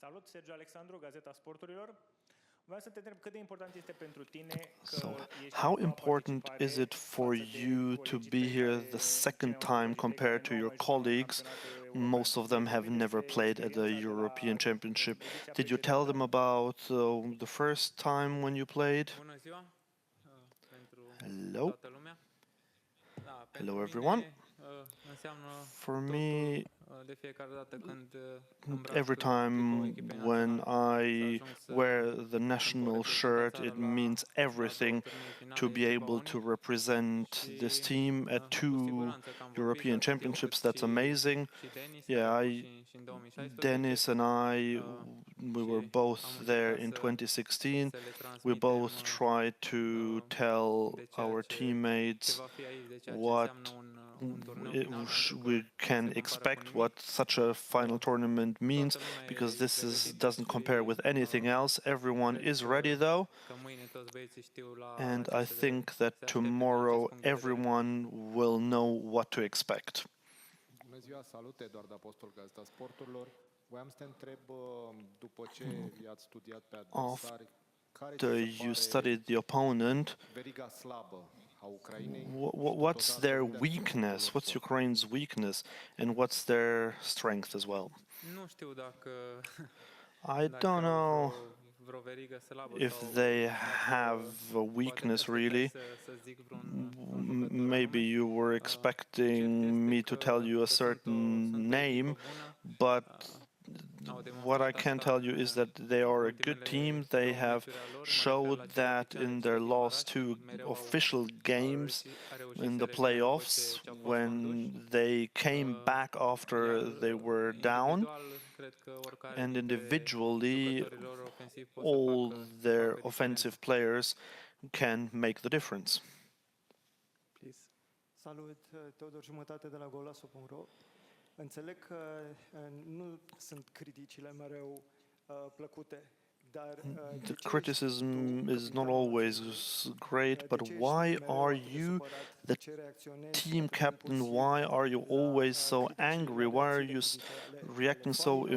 Salut, Sergiu Alexandru, Gazeta Sporturilor. Vreau să te întreb cât de important este pentru tine că So, ești how a doua important participare is it for față de you to colegii be tăi here care the second au time colegii tăi care compared to nu au your mers la un colleagues? campionat european? Most of them have Vorbim never despre played at the experiența de la European Championship. ediția Did you tell them precedentă? about the first time when you played? Bună ziua pentru Hello. toată lumea. Da, Hello, pentru everyone. mine înseamnă For totul me, de fiecare dată când every time when I wear the national shirt, it means everything to be able to represent this team at two European Championships. That's amazing. Yeah, Dennis and I, we were both there in 2016. We both tried to tell our teammates what we can expect, what such a final tournament means, because this doesn't compare with anything else. Everyone is ready though, and I think that tomorrow everyone will know what to expect. Bună ziua, salut, Eduard Apostol, Gazeta Sporturilor. Voiam să te întreb, după ce i-ați studiat pe adversari, After you studied the opponent, veriga slabă a Ucrainei? what's their weakness? What's Ukraine's weakness, and what's their strength as well? nu știu dacă I don't know vreo verigă slabă if sau they have a weakness really. să zic vreun Maybe you were expecting me to tell you a certain name, but what I can tell you is that they are a good team. They have showed that in their last two official games in the playoffs when they came back after they were down, and individually all their offensive players can make the difference. Salut, Teodor Jumătate de la golasso.ro. Înțeleg că nu sunt criticile mereu plăcute, dar the criticism is not always great, but why are you the team captain? Why are you always so angry? Why are you reacting so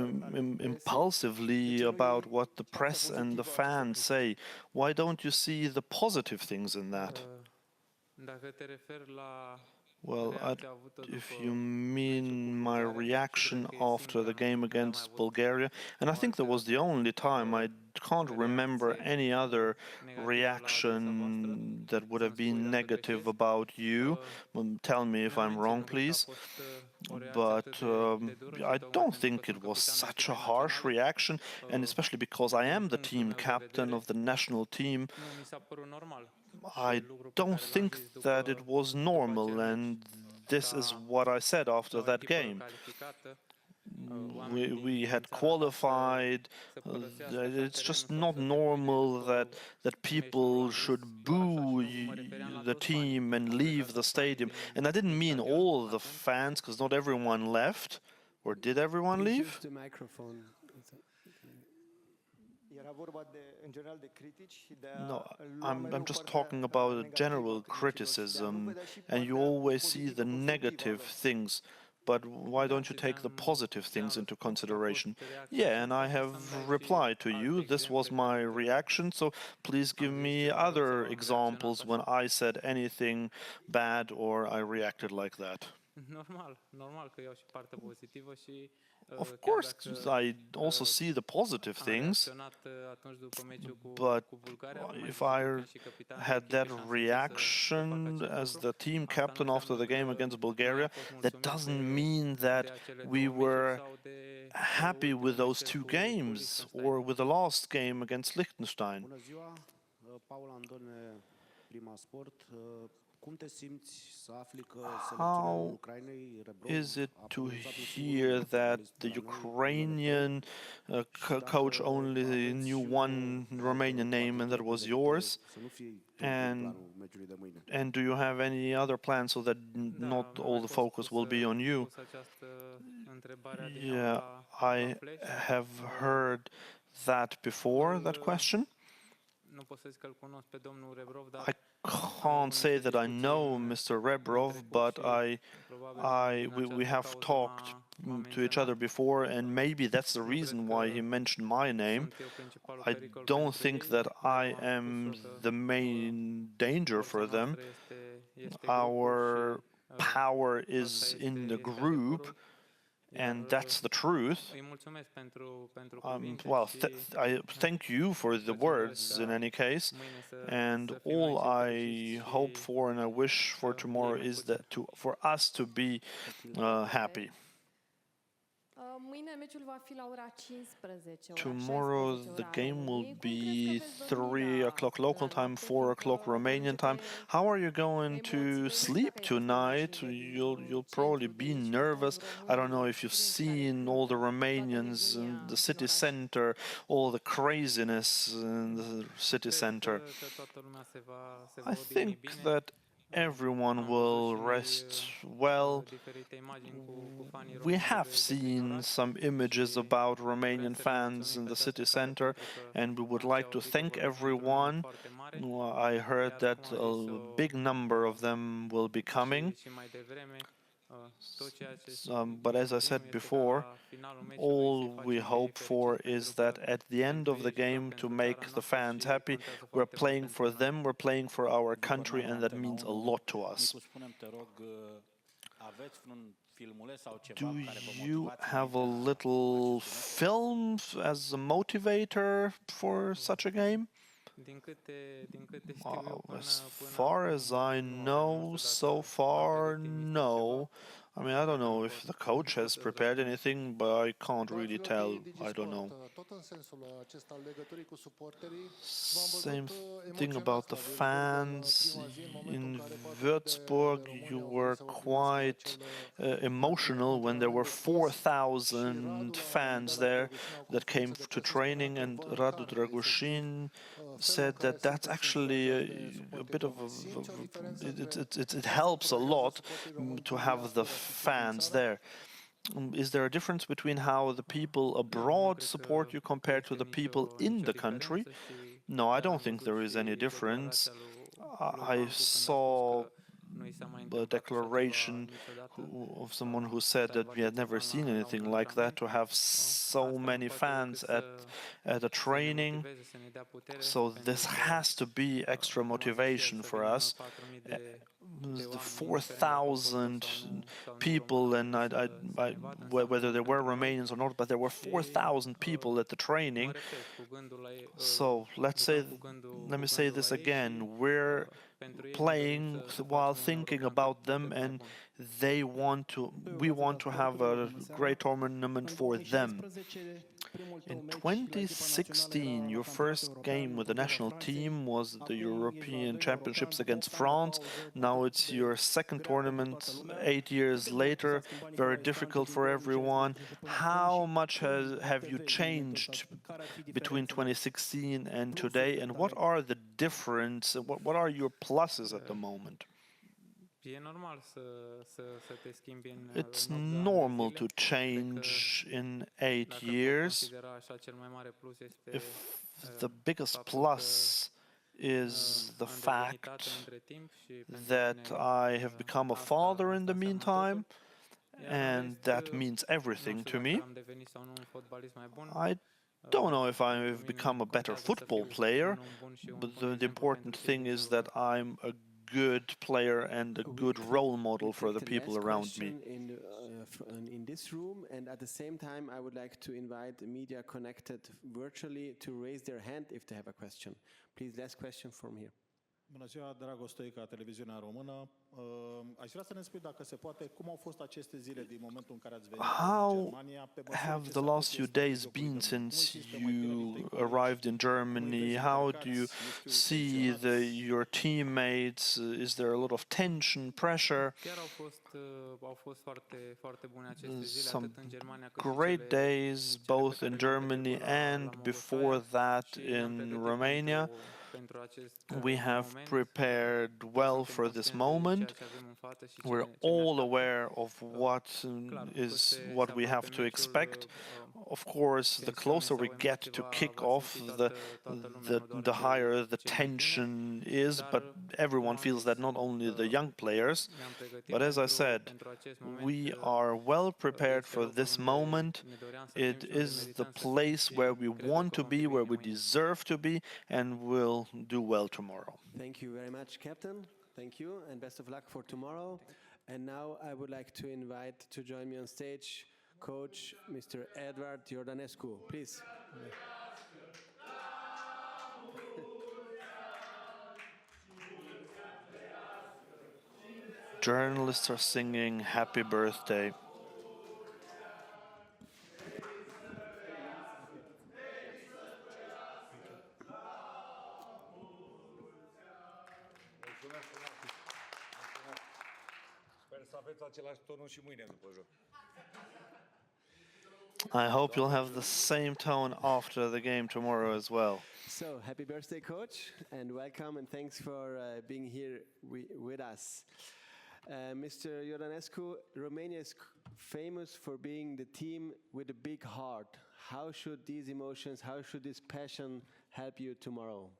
impulsively about what the press and the fans say? Why don't you see the positive things in that? Dacă te referi la Well, if you mean my reaction after the game against Bulgaria, and I think that was the only time, I can't remember any other reaction that would have been negative about you. Tell me if I'm wrong, please. But I don't think it was such a harsh reaction, and especially because I am the team captain of the national team, I don't think that it was normal, and this is what I said after that game. We had qualified. It's just not normal that people should boo the team and leave the stadium. And I didn't mean all the fans, because not everyone left. Or did everyone leave? No, I'm just talking about a general criticism, and you always see the negative things. But why don't you take the positive things into consideration? Yeah, and I have replied to you. This was my reaction, so please give me other examples when I said anything bad or I reacted like that. Normal că iau și partea pozitivă și of course, I also see the positive things, but if I had that reaction as the team captain after the game against Bulgaria, that doesn't mean that we were happy with those two games or with the last game against Liechtenstein. How is it to hear that the Ukrainian coach only knew one Romanian name, and that was yours? And do you have any other plans so that not all the focus will be on you? Yeah, I have heard that before, that question. I can't say that I know Mr. Rebrov, but we have talked to each other before, and maybe that's the reason why he mentioned my name. I don't think that I am the main danger for them. Our power is in the group, and that's the truth. Well, I thank you for the words in any case, and all I hope for and I wish for tomorrow is that for us to be happy. Tomorrow the game will be 3 o'clock local time, 4 o'clock Romanian time. How are you going to sleep tonight? You'll probably be nervous. I don't know if you've seen all the Romanians in the city center, all the craziness in the city center. I think that everyone will rest well. We have seen some images about Romanian fans in the city center, and we would like to thank everyone. I heard that a big number of them will be coming. But as I said before, all we hope for is that at the end of the game, to make the fans happy, we're playing for them, we're playing for our country, and that means a lot to us. Do you have a little film as a motivator for such a game? As far as I know, so far, no. I mean, I don't know if the coach has prepared anything, but I can't really tell. I don't know. Same thing about the fans. In Würzburg, you were quite emotional when there were 4,000 fans there that came to training, and Radu Dragushin said that that's actually a bit of it helps a lot to have the fans there. Is there a difference between how the people abroad support you compared to the people in the country? No, I don't think there is any difference. I saw a declaration of someone who said that we had never seen anything like that, to have so many fans at a training. So this has to be extra motivation for us. The 4,000 people, and whether there were Romanians or not, but there were 4,000 people at the training. So let me say this again: we're playing while thinking about them, and we want to have a great tournament for them. In 2016, your first game with the national team was the European Championships against France. Now it's your second tournament 8 years later. Very difficult for everyone. How much have you changed between 2016 and today, and what are the difference? What are your pluses at the moment? It's normal to change in 8 years. If the biggest plus is the fact that I have become a father in the meantime, and that means everything to me. I don't know if I've become a better football player, but the important thing is that I'm a good player and a good role model for the people around me. In this room, and at the same time I would like to invite media connected virtually to raise their hand if they have a question. Please, last question from here. Bună ziua, Dragoș Stoica, Televiziunea Română. Aș vrea să ne spui, dacă se poate, cum au fost aceste zile din momentul în care ați venit în Germania? How have the last few days been since you arrived in Germany? How do you see your teammates? Is there a lot of tension, pressure? Some great days, both in Germany and before that in Romania. We have prepared well for this moment. We're all aware of what we have to expect. of course, the closer we get to kick off, the higher the tension is, but everyone feels that, not only the young players. But as I said, we are well prepared for this moment. It is the place where we want to be, where we deserve to be, and we'll do well tomorrow. Thank you very much, Captain. Thank you, and best of luck for tomorrow. And now I would like to invite to join me on stage Coach Mr. Edward Iordanescu, please. Journalists are singing happy birthday. I hope you'll have the same tone after the game tomorrow as well. So, happy birthday, Coach, and welcome, and thanks for being here with us. Mr. Iordanescu, Romania is famous for being the team with a big heart. How should these emotions, how should this passion help you tomorrow?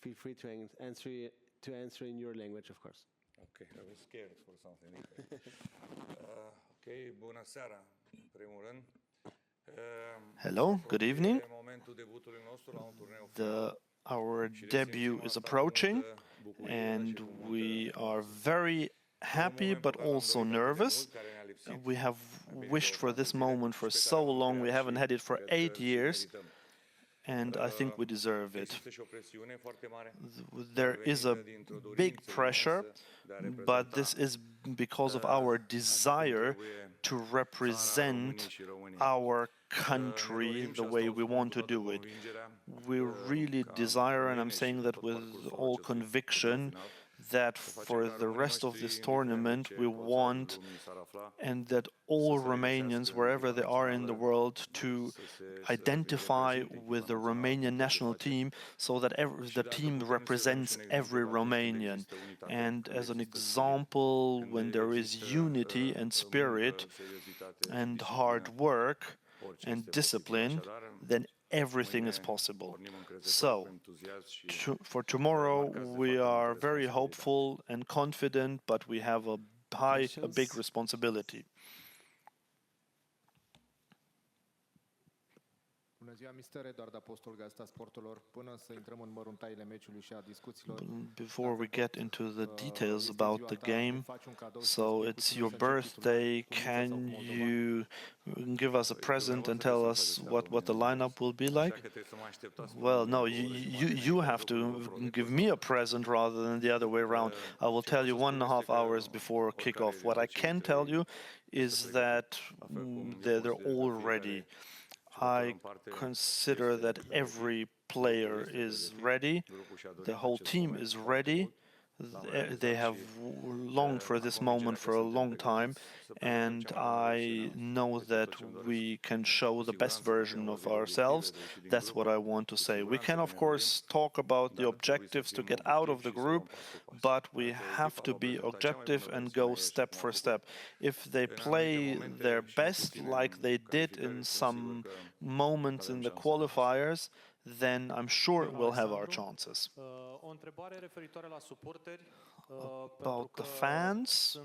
Feel free to answer in your language, of course. Okay, I was scared for something. Okay, bună seara, în primul rând. Hello, good evening. Our debut is approaching, and we are very happy but also nervous. We have wished for this moment for so long. We haven't had it for 8 years, and I think we deserve it. There is a big pressure, but this is because of our desire to represent our country the way we want to do it. We really desire, and I'm saying that with all conviction, that for the rest of this tournament we want, and that all Romanians, wherever they are in the world, to identify with the Romanian national team, so that the team represents every Romanian. And as an example, when there is unity and spirit and hard work and discipline, then everything is possible. So, for tomorrow, we are very hopeful and confident, but we have a big responsibility. Bună ziua, Mr. Eduard Apostol, Gazeta Sporturilor. Până să intrăm în măruntaiele meciului și a discuțiilor. Before we get into the details about the game, so it's your birthday. Can you give us a present and tell us what the lineup will be like? Well, no, you have to give me a present rather than the other way around. I will tell you 1.5 hours before kickoff. What I can tell you is that they're all ready. I consider that every player is ready, the whole team is ready. They have longed for this moment for a long time, and I know that we can show the best version of ourselves. That's what I want to say. We can, of course, talk about the objectives to get out of the group, but we have to be objective and go step for step. If they play their best, like they did in some moments in the qualifiers, then I'm sure we'll have our chances. About the fans,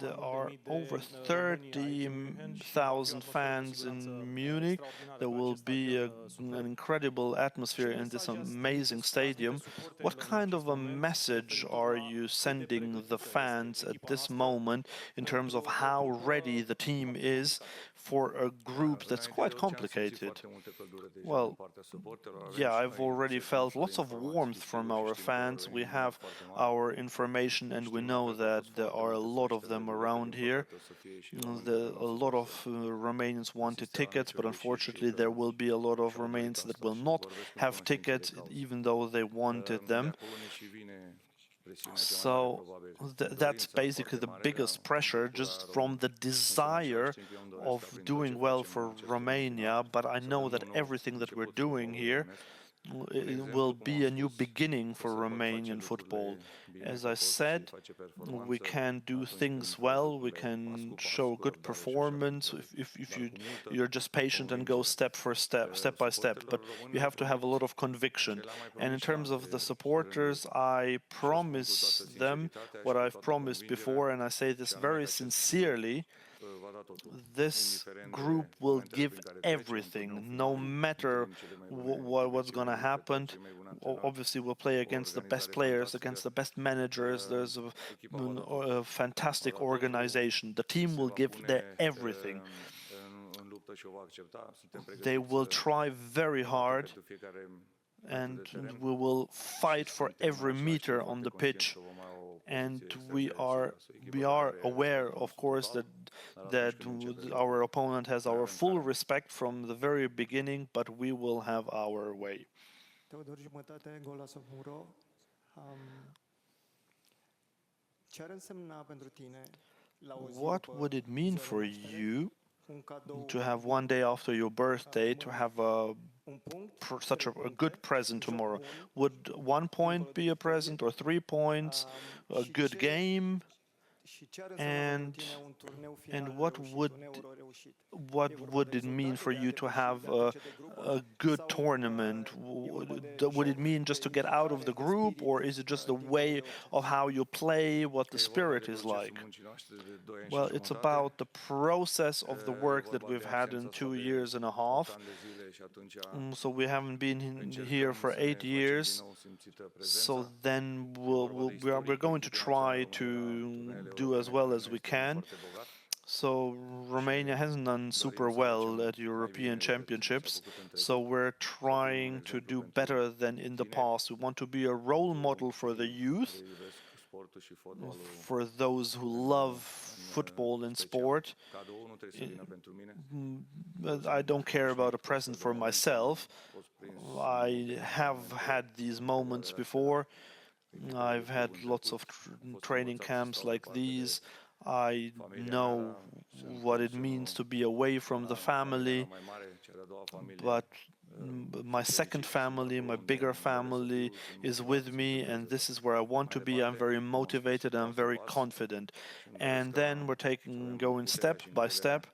there are over 30,000 fans in Munich. There will be an incredible atmosphere in this amazing stadium. What kind of a message are you sending the fans at this moment in terms of how ready the team is for a group that's quite complicated? Well, yeah, I've already felt lots of warmth from our fans. We have our information, and we know that there are a lot of them around here. A lot of Romanians wanted tickets, but unfortunately there will be a lot of Romanians that will not have tickets, even though they wanted them. So that's basically the biggest pressure, just from the desire of doing well for Romania. But I know that everything that we're doing here it will be a new beginning for Romanian football. As I said, we can do things well, we can show good performance if you're just patient and go step by step, but you have to have a lot of conviction. And in terms of the supporters, I promise them what I've promised before, and I say this very sincerely. This group will give everything, no matter what's going to happen. Obviously, we'll play against the best players, against the best managers. There's a fantastic organization. The team will give their everything. They will try very hard, and we will fight for every meter on the pitch. And we are aware, of course, that our opponent has our full respect from the very beginning, but we will have our way. What would it mean for you to have one day after your birthday to have such a good present tomorrow? Would 1 point be a present, or 3 points, a good game? And what would it mean for you to have a good tournament? Would it mean just to get out of the group, or is it just the way of how you play, what the spirit is like? Well, it's about the process of the work that we've had in 2.5 years. So we haven't been here for 8 years. So then we're going to try to do as well as we can. So Romania hasn't done super well at European Championships, so we're trying to do better than in the past. We want to be a role model for the youth, for those who love football and sport. I don't care about a present for myself. I have had these moments before. I've had lots of training camps like these. I know what it means to be away from the family, but my second family, my bigger family is with me, and this is where I want to be. I'm very motivated, I'm very confident. And then we're going step by step,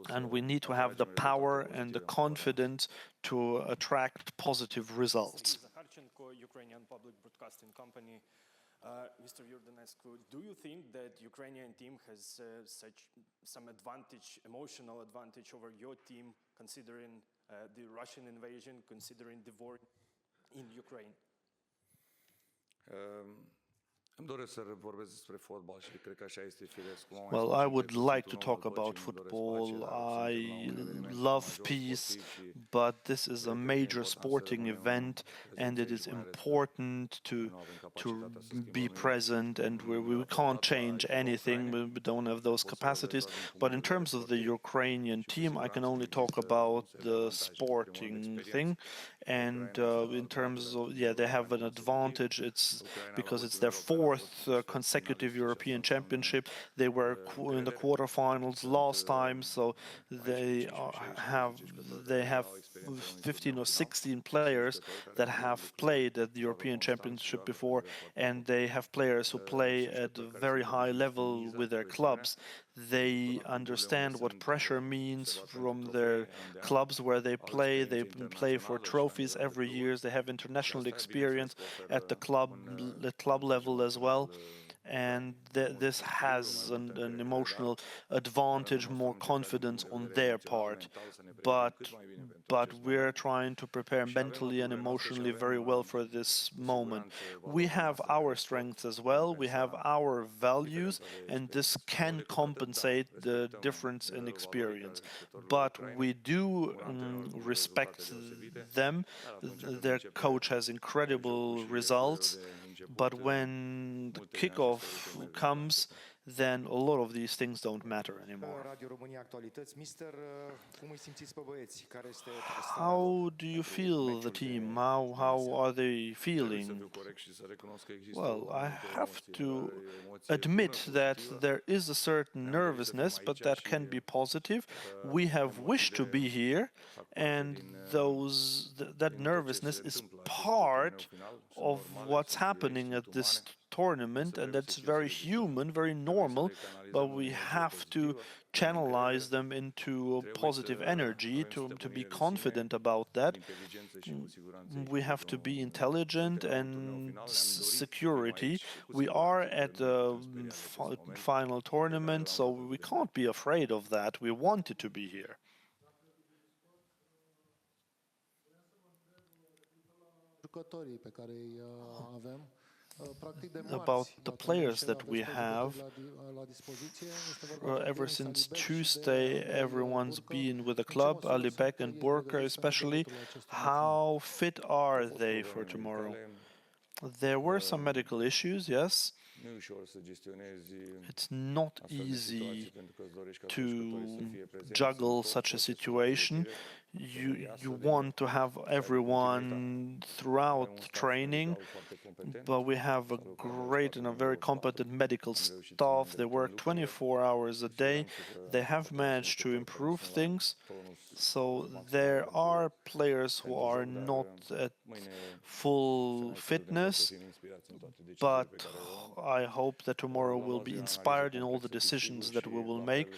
and we need to have the power and the confidence to attract positive results. Ukrainian Public Broadcasting Company. Mr. Iordanescu, do you think that Ukrainian team has some advantage, emotional advantage over your team, considering the Russian invasion, considering the war in Ukraine? Well, I would like to talk about football. I love peace, but this is a major sporting event, and it is important to be present, and we can't change anything. We don't have those capacities. But in terms of the Ukrainian team, I can only talk about the sporting thing. And in terms of, they have an advantage. It's because it's their fourth consecutive European Championship. They were in the quarterfinals last time, so they have 15 or 16 players that have played at the European Championship before, and they have players who play at a very high level with their clubs. They understand what pressure means from their clubs where they play. They play for trophies every year. They have international experience at the club level as well. And this has an emotional advantage, more confidence on their part. But we're trying to prepare mentally and emotionally very well for this moment. We have our strengths as well. We have our values, and this can compensate the difference in experience. But we do respect them. Their coach has incredible results. But when the kickoff comes, then a lot of these things don't matter anymore. Radio România Actualități. Mister, cum îi simțiți pe băieți? Care este How do you feel the team? How are they feeling? Well, I have to admit that there is a certain nervousness, but that can be positive. We have wished to be here, and that nervousness is part of what's happening at this tournament, and that's very human, very normal, but we have to channelize them into positive energy to be confident about that. We have to be intelligent and security. We are at the final tournament, so we can't be afraid of that. We wanted to be here. Jucătorii pe care îi avem. About the players that we have. Ever since Tuesday, everyone's been with the club, Alibek and Burka especially. How fit are they for tomorrow? There were some medical issues, yes. It's not easy to juggle such a situation. You want to have everyone throughout training, but we have a great and a very competent medical staff. They work 24 hours a day. They have managed to improve things. So there are players who are not at full fitness, but I hope that tomorrow will be inspired in all the decisions that we will make.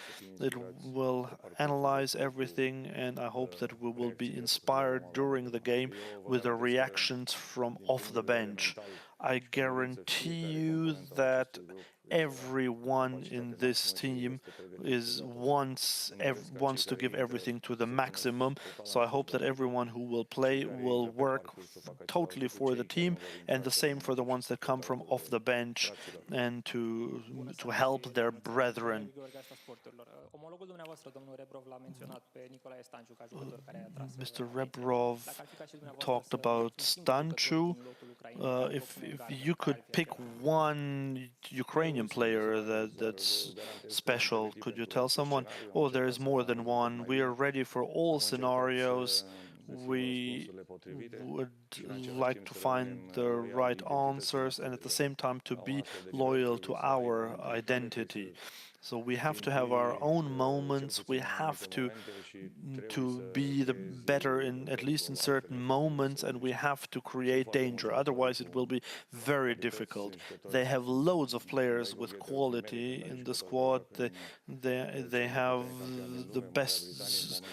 It will analyze everything, and I hope that we will be inspired during the game with the reactions from off the bench. I guarantee you that everyone in this team wants to give everything to the maximum. So I hope that everyone who will play will work totally for the team, and the same for the ones that come from off the bench and to help their brethren. Mr. Rebrov talked about Stanciu. If you could pick one Ukrainian player that's special, could you tell someone? Oh, there is more than one. We are ready for all scenarios. We would like to find the right answers and at the same time to be loyal to our identity. So we have to have our own moments. We have to be the better in at least in certain moments, and we have to create danger. Otherwise, it will be very difficult. They have loads of players with quality in the squad. They have the best,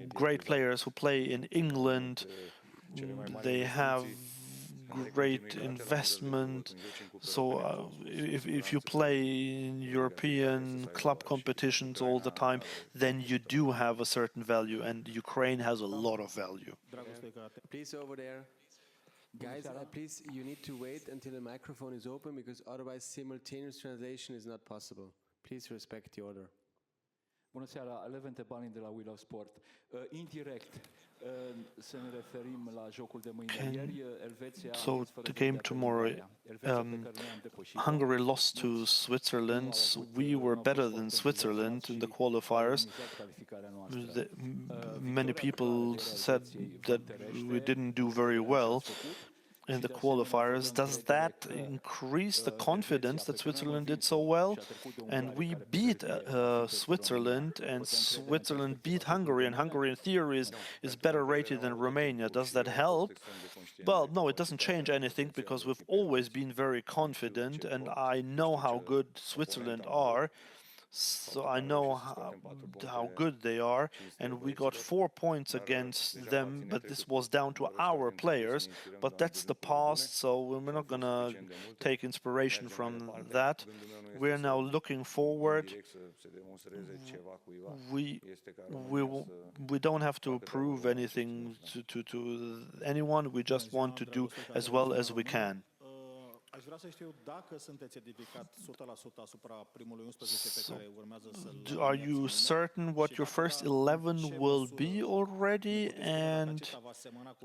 great players who play in England. They have great investment. So if you play in European club competitions all the time, then you do have a certain value, and Ukraine has a lot of value. Please, over there. Guys, please, you need to wait until the microphone is open, because otherwise simultaneous translation is not possible. Please respect the order. Bună seara, Levente Balin de la We Love Sport. Indirect, să ne referim la jocul de mâine. Ieri, Elveția a So the game tomorrow, Hungary lost to Switzerland. We were better than Switzerland in the qualifiers. Many people said that we didn't do very well in the qualifiers. Does that increase the confidence that Switzerland did so well? And we beat Switzerland, and Switzerland beat Hungary, and Hungary in theory is better rated than Romania. Does that help? Well, no, it doesn't change anything, because we've always been very confident, and I know how good Switzerland are. So I know how good they are, and we got 4 points against them, but this was down to our players. But that's the past, so we're not gonna take inspiration from that. We're now looking forward. We don't have to prove anything to anyone. We just want to do as well as we can. Aș vrea să știu dacă sunteți edificat 100% asupra primului 11 pe care urmează să-l Are you certain what your first 11 will be already? And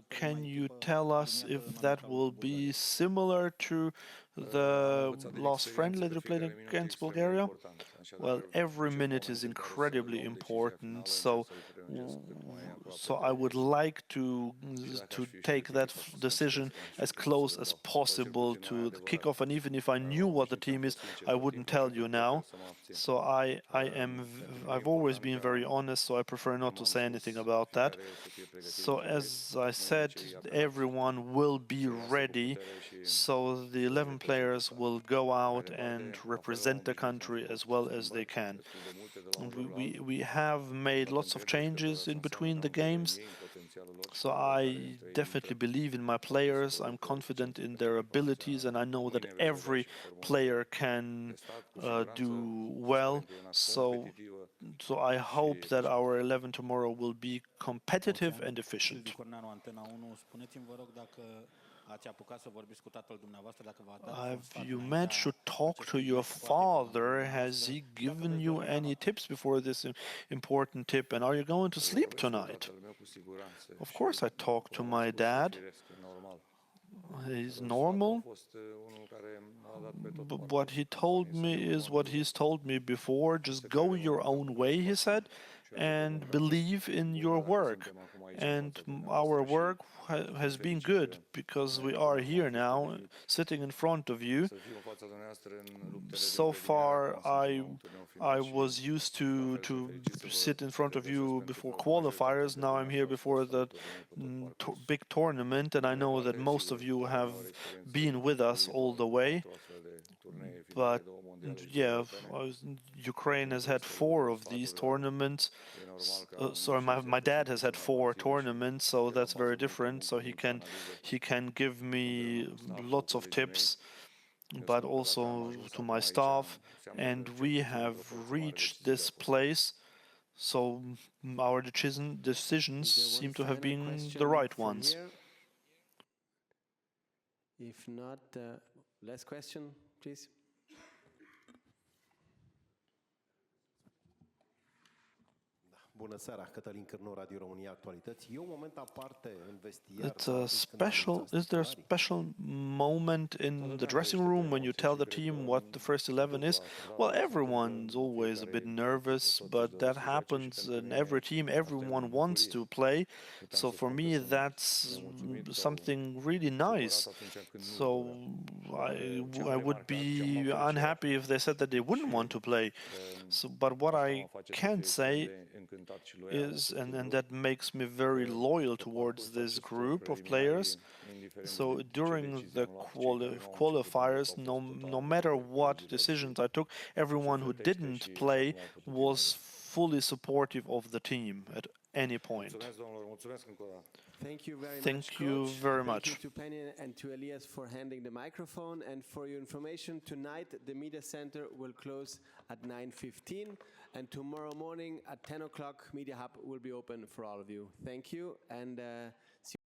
can you tell us if that will be similar to the last friendly that you played against Bulgaria? Well, every minute is incredibly important, so I would like to take that decision as close as possible to the kickoff, and even if I knew what the team is, I wouldn't tell you now. So I've always been very honest, so I prefer not to say anything about that. So as I said, everyone will be ready, so the 11 players will go out and represent the country as well as they can. We have made lots of changes in between the games, so I definitely believe in my players. I'm confident in their abilities, and I know that every player can do well. So I hope that our 11 tomorrow will be competitive and efficient. Have you managed to talk to your father? Has he given you any tips before this important tip? And are you going to sleep tonight? Of course I talked to my dad. He's normal. But what he told me is what he's told me before. Just go your own way, he said, and believe in your work. And our work has been good because we are here now, sitting in front of you. So far, I was used to sit in front of you before qualifiers. Now I'm here before the big tournament, and I know that most of you have been with us all the way. But yeah, Ukraine has had 4 of these tournaments. Sorry, my dad has had 4 tournaments, so that's very different. So he can give me lots of tips, but also to my staff, and we have reached this place. So our decisions seem to have been the right ones. If not, last question, please. Bună seara, Cătălin Cârnu, Radio România Actualități. E un moment aparte în vestiar. Is there a special moment in the dressing room when you tell the team what the first 11 is? Well, everyone's always a bit nervous, but that happens in every team. Everyone wants to play. So for me, that's something really nice. So I would be unhappy if they said that they wouldn't want to play. But what I can say is, and that makes me very loyal towards this group of players. So during the qualifiers, no matter what decisions I took, everyone who didn't play was fully supportive of the team at any point. Thank you very much. Thank you very much. Thank you to Penny and to Elias for handing the microphone. And for your information, tonight the media center will close at 9:15, and tomorrow morning at 10 o'clock, Media Hub will be open for all of you. Thank you, and see you.